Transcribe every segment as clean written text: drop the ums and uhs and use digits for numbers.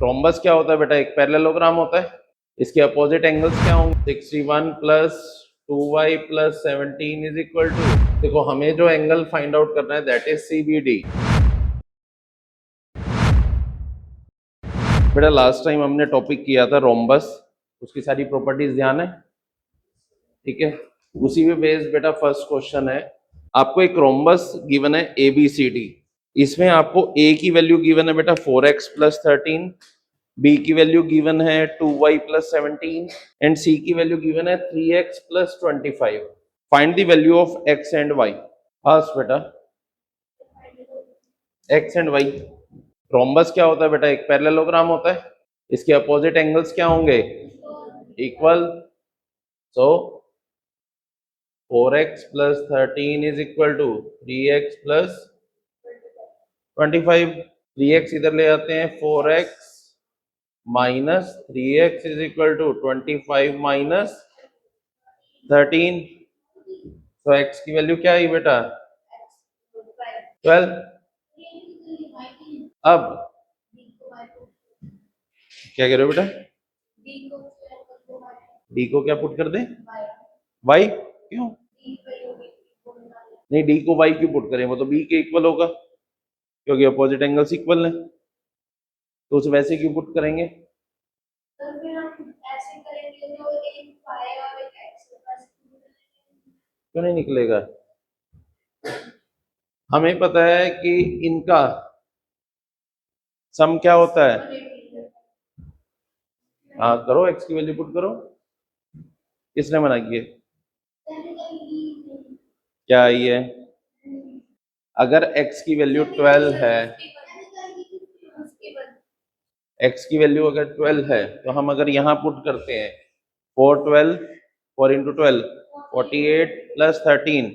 Rhombus क्या होता है बेटा? एक पैरेललोग्राम होता है। इसके अपोजिट एंगल्स क्या होंगे? 61 plus 2y plus 17 is equal to, देखो हमें जो एंगल फाइंड आउट करना है दैट इज CBD। बेटा लास्ट टाइम हमने टॉपिक किया था रोम्बस, उसकी सारी प्रॉपर्टीज ध्यान है? ठीक है, उसी पे बेस्ड बेटा फर्स्ट क्वेश्चन है। आपको एक रोम्बस गिवन है ABCD, इसमें आपको A की वैल्यू गिवन है बेटा 4x प्लस 13, B की वैल्यू गिवन है 2y प्लस 17 एंड C की वैल्यू गिवन है 3x plus 25। Find the value of x and y। Fast बेटा, x एंड y। रोम्बस क्या होता है बेटा? एक पैरेललोग्राम होता है। इसके अपोजिट एंगल्स क्या होंगे? Equal. So 4x plus 13 is equal to 3x plus 25। 3x इधर ले आते हैं, 4x minus 3x is equal to 25 minus 13। तो x की वैल्यू क्या आई बेटा? 12। अब क्या कह रहे हो बेटा? d को क्या पुट कर दें? y। क्यों नहीं, d को y क्यों पुट करें? वो तो b के इक्वल होगा क्योंकि अपोजिट एंगल्स इक्वल है, तो उसे वैसे क्यों पुट करेंगे? क्यों नहीं निकलेगा? हमें पता है कि इनका सम क्या होता है। हाँ करो, x की वैल्यू पुट करो। किसने मना किया? क्या आई है? अगर x की वैल्यू 12 है, x की वैल्यू अगर 12 है तो हम अगर यहाँ पुट करते हैं 4 12 4 इंटू 12 48 प्लस 13,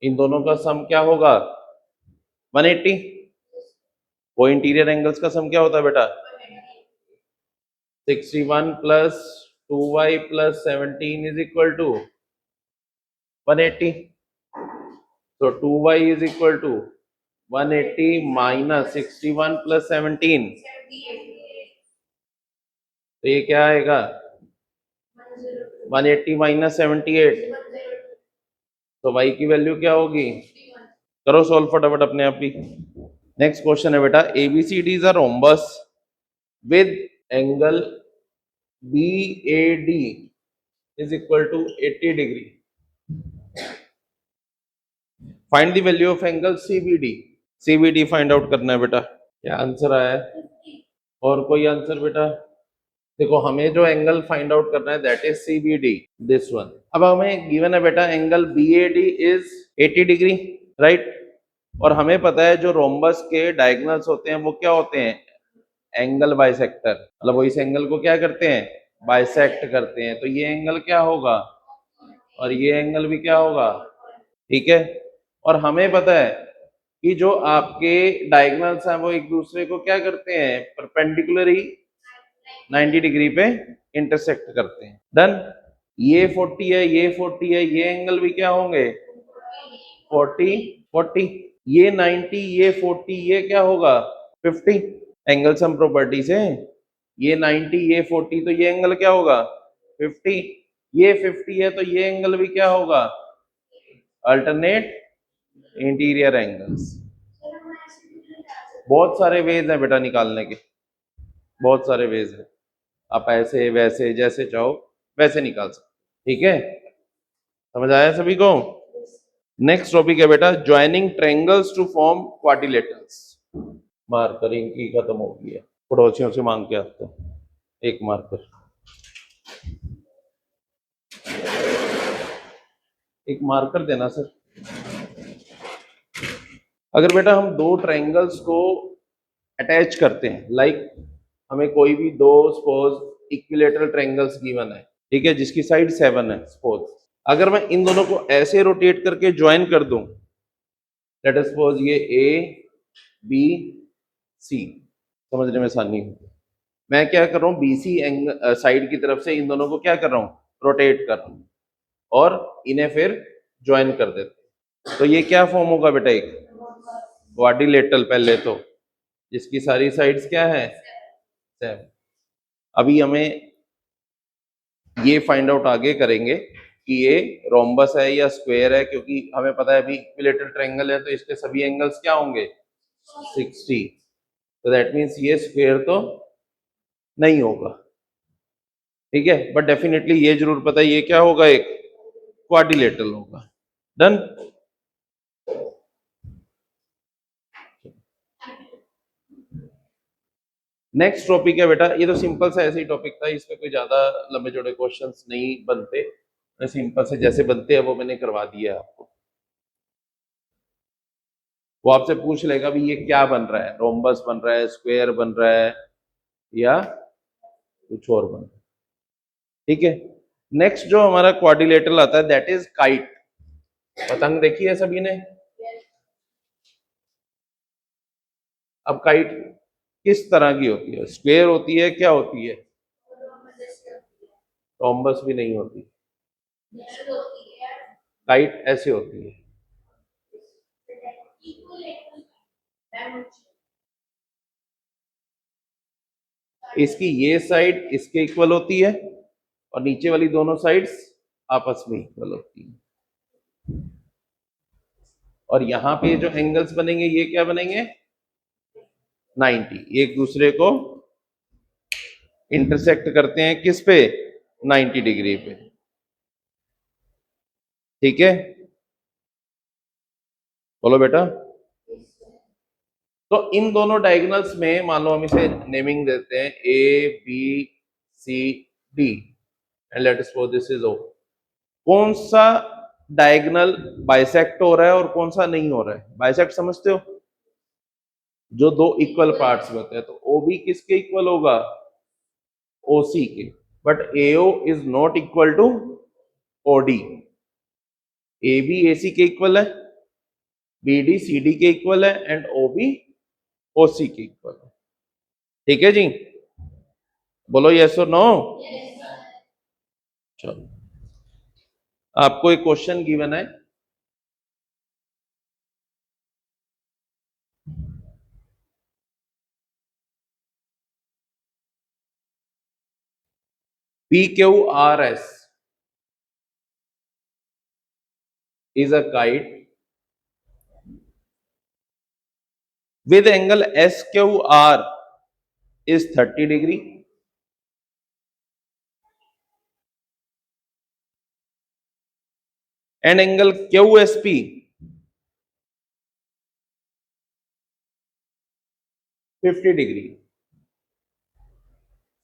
इन दोनों का सम क्या होगा? 180। वो इंटीरियर एंगल्स का सम क्या होता है बेटा? 61 plus 2y plus 17 is equal to 180। तो 2y is equal to 180 minus 61 plus 17, तो ये क्या आएगा? 180 माइनस 78, तो y की वैल्यू क्या होगी? करो सॉल्व फटाफट अपने आप ही। नेक्स्ट क्वेश्चन है बेटा, ABCD is a rhombus with angle BAD is equal to 80 degree. Find the value of angle CBD। CBD find out करना है बेटा। क्या आंसर आया है? और कोई आंसर बेटा? देखो हमें जो एंगल फाइंड आउट करना है that is CBD, this one. अब हमें गिवन है बेटा angle BAD is 80 degree, right. और हमें पता है जो रोम्बस के डायगोनल्स होते हैं वो क्या होते हैं? Angle bisector. मतलब वो इस एंगल को क्या करते हैं? बाइसेक्ट करते हैं। तो ये एंगल क्या होगा और ये एंगल भी क्या होगा? ठीक है। और हमें पता है कि जो आपके डायगोनल्स हैं वो एक दूसरे को क्या करते हैं? परपेंडिकुलरी 90 डिग्री पे इंटरसेक्ट करते हैं। डन। ये 40 है, ये 40 है, ये एंगल भी क्या होंगे? 40 40। ये 90, ये 40, ये क्या होगा? 50। एंगल सम प्रॉपर्टी से ये 90, ये 40, तो ये एंगल क्या होगा? 50। ये 50 है तो ये एंगल भी क्या होगा? Alternate interior angles. बहुत सारे वेज हैं बेटा निकालने के, बहुत सारे वेज हैं। आप ऐसे वैसे जैसे चाहो वैसे निकाल सकते। ठीक है, समझ आया सभी को? नेक्स्ट टॉपिक है बेटा, joining triangles to form quadrilaterals. मार्करिंग की खत्म हो गई है, पड़ोसियों से मांग के आते हैं एक मार्कर। एक मार्कर देना सर। अगर बेटा हम दो ट्रायंगल्स को अटैच करते हैं, लाइक हमें कोई भी दो सपोज इक्विलेटरल ट्रायंगल्स गिवन है, ठीक है, जिसकी साइड 7 है सपोज। अगर मैं इन दोनों को ऐसे रोटेट करके ज्वाइन कर दूं, लेट अस सपोज ये ABC, समझने में आसानी हो, मैं क्या कर रहा हूँ BC साइड की तरफ से इन दोनों को क्या कर रहा हूँ? रोटेट कर रहा हूँ और इन्हें फिर ज्वाइन कर देते। तो ये क्या फॉर्म होगा बेटा? एक क्वाड्रिलेटरल पहले तो, जिसकी सारी साइड्स क्या है 7। अभी हमें ये फाइंड आउट आगे करेंगे कि ये रोम्बस है या स्क्वायर है, क्योंकि हमें पता है अभी इक्विलेटरल ट्रायंगल है तो इसके सभी एंगल्स क्या होंगे 60। तो दैट मीन्स ये स्क्वायर तो नहीं होगा, ठीक है। बट डेफिनेटली ये जरूर पता है ये क्या होगा, एक क्वाड्रिलेटरल होगा। डन। नेक्स्ट टॉपिक है बेटा, ये तो सिंपल सा ऐसे ही टॉपिक था, इसमें कोई ज्यादा लंबे चौड़े क्वेश्चंस नहीं बनते, सिंपल से जैसे बनते हैं वो मैंने करवा दिया है आपको। वो आपसे पूछ लेगा भी ये क्या बन रहा है, रोम्बस बन रहा है, स्क्वायर बन रहा है या कुछ और बन रहा है, ठीक है। नेक्स्ट जो हमारा क्वाड्रिलेटरल आता है दैट इज काइट। पतंग देखी है सभी ने। अब काइट किस तरह की होती है, स्क्वायर होती है, क्या होती है, रोम्बस भी नहीं होती, काइट ऐसे होती है। इसकी ये साइड इसके इक्वल होती है और नीचे वाली दोनों साइड्स आपस में इक्वल होती है। और यहाँ पे जो एंगल्स बनेंगे ये क्या बनेंगे 90, एक दूसरे को इंटरसेक्ट करते हैं किस पे 90 डिग्री पे, ठीक है। बोलो बेटा। तो इन दोनों डायगोनल्स में मान लो हम इसे नेमिंग देते हैं A B C D and let us suppose this is O. कौन सा डायगोनल बाइसेक्ट हो रहा है और कौन सा नहीं हो रहा है, बाइसेक्ट समझते हो, जो दो इक्वल पार्ट्स में होते हैं। तो ओ बी किसके इक्वल होगा ओसी के, but AO is not equal to OD. A B AC के इक्वल है, बी डी सी डी के इक्वल है एंड ओ बी ओसी के इक्वल है, ठीक है जी। बोलो यस और नो। चलो आपको एक क्वेश्चन गिवन है, P Q R S is a kite with angle SQR is 30 degree and angle QSP 50 degree.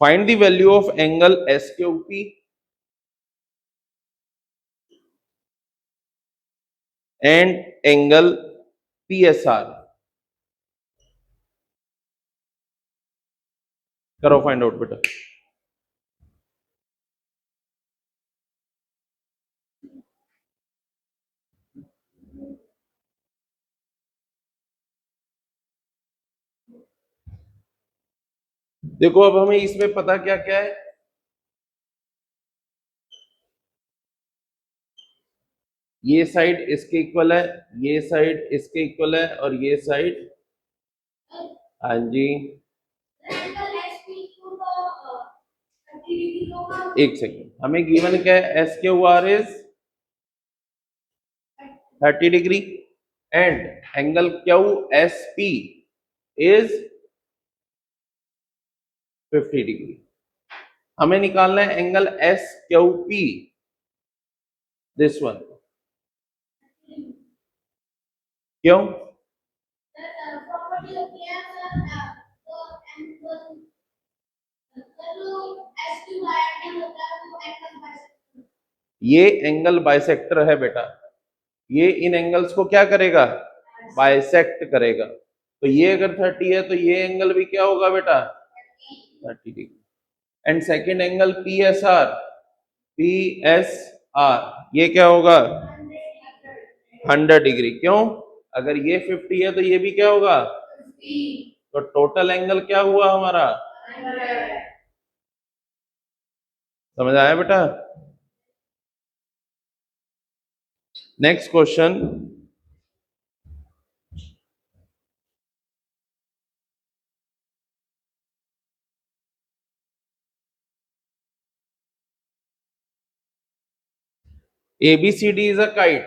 Find the value of angle SQP and angle PSR. करो फाइंड आउट बेटा। देखो अब हमें इसमें पता क्या क्या है, ये साइड इसके इक्वल है, ये साइड इसके इक्वल है और ये साइड, हाँ जी एक सेकेंड, हमें गिवन क्या है S Q R is 30 degree and angle Q S P is 50 degree. हमें निकालना है angle S Q P, this one. क्यों, ये एंगल बाइसेक्टर है बेटा, ये इन एंगल्स को क्या करेगा बाइसेक्ट करेगा। तो ये अगर 30 है तो ये एंगल भी क्या होगा बेटा 30 degree. And second angle P S R, P S R ये क्या होगा 100 डिग्री। क्यों, अगर ये 50 है तो ये भी क्या होगा, तो टोटल एंगल क्या हुआ हमारा, समझ आया बेटा। Next question, ABCD is a kite.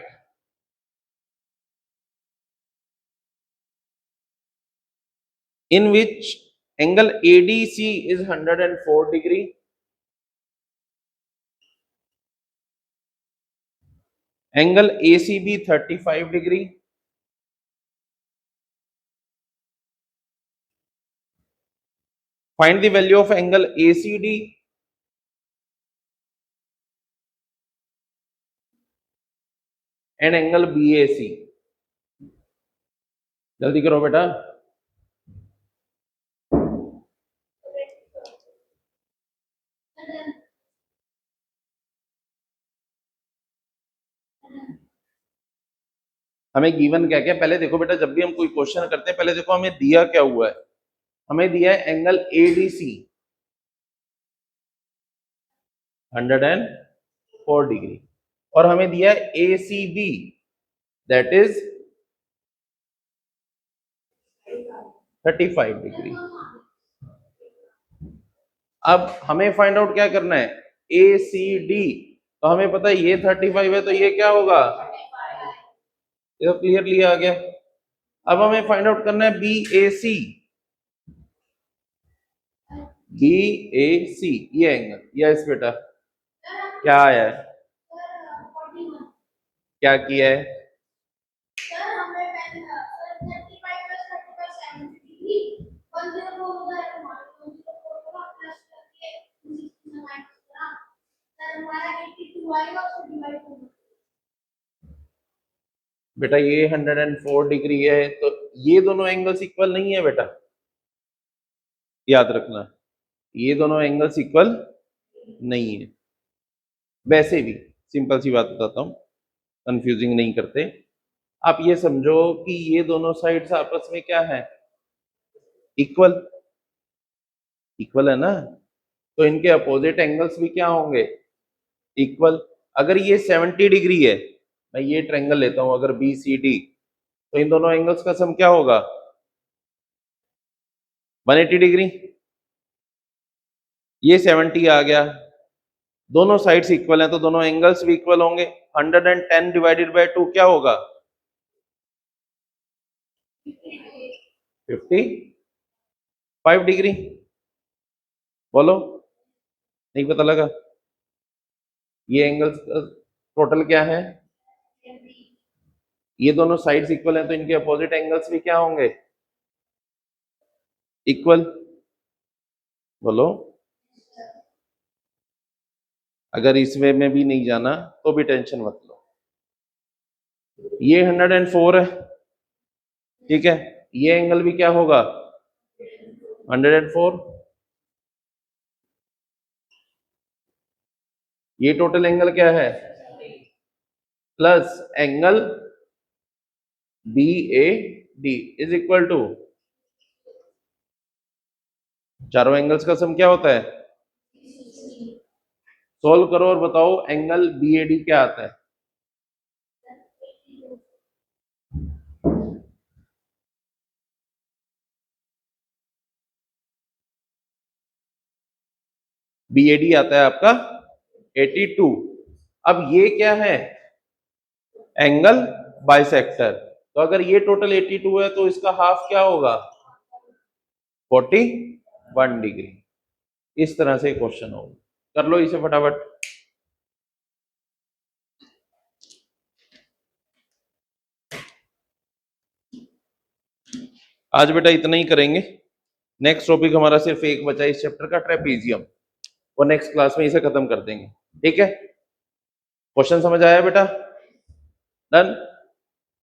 In which angle ADC is 104 degree, angle ACB 35 degree, find the value of angle ACD and angle BAC. जल्दी करो बेटा। हमें गिवन क्या क्या, पहले देखो बेटा, जब भी हम कोई क्वेश्चन करते हैं पहले देखो हमें दिया क्या हुआ है। हमें दिया है एंगल ADC 104 डिग्री और हमें दिया है ACB दैट इज 35 डिग्री। अब हमें फाइंड आउट क्या करना है, ACD। तो हमें पता है ये 35 है तो ये क्या होगा, ये तो क्लियरली आ गया। अब हमें फाइंड आउट करना है BAC। BAC ये एंगल, यस बेटा क्या आया है, क्या किया है, बेटा ये 104 डिग्री है तो ये दोनों एंगल्स इक्वल नहीं है बेटा, याद रखना ये दोनों एंगल्स इक्वल नहीं है। वैसे भी सिंपल सी बात बताता हूं, कंफ्यूजिंग नहीं करते। आप ये समझो कि ये दोनों साइड्स आपस में क्या है, इक्वल, इक्वल है ना, तो इनके अपोजिट एंगल्स भी क्या होंगे, इक्वल। अगर ये 70 डिग्री है, मैं ये ट्रायंगल लेता हूं अगर BCD, तो इन दोनों एंगल्स का सम क्या होगा 180 डिग्री। ये 70 आ गया, दोनों साइड्स इक्वल हैं तो दोनों एंगल्स भी इक्वल होंगे। 110 डिवाइडेड बाय 2 क्या होगा 55 डिग्री। बोलो, नहीं पता लगा। ये एंगल्स टोटल क्या है, ये दोनों साइड्स इक्वल हैं तो इनके अपोजिट एंगल्स भी क्या होंगे, इक्वल। बोलो, अगर इस वे में भी नहीं जाना तो भी टेंशन मत लो। ये 104 है, ठीक है, ये एंगल भी क्या होगा 104। ये टोटल एंगल क्या है plus angle BAD is equal to, चारों एंगल्स का सम क्या होता है, सोल्व करो और बताओ एंगल BAD क्या आता है। BAD आता है आपका 82। अब ये क्या है, एंगल बाइसेक्टर। तो अगर ये टोटल 82 है तो इसका हाफ क्या होगा 41 डिग्री। इस तरह से क्वेश्चन होगा, कर लो इसे फटाफट। आज बेटा इतना ही करेंगे, नेक्स्ट टॉपिक हमारा सिर्फ एक बचा इस चैप्टर का, ट्रेपीजियम, वो नेक्स्ट क्लास में इसे खत्म कर देंगे, ठीक है। क्वेश्चन समझ आया बेटा, डन।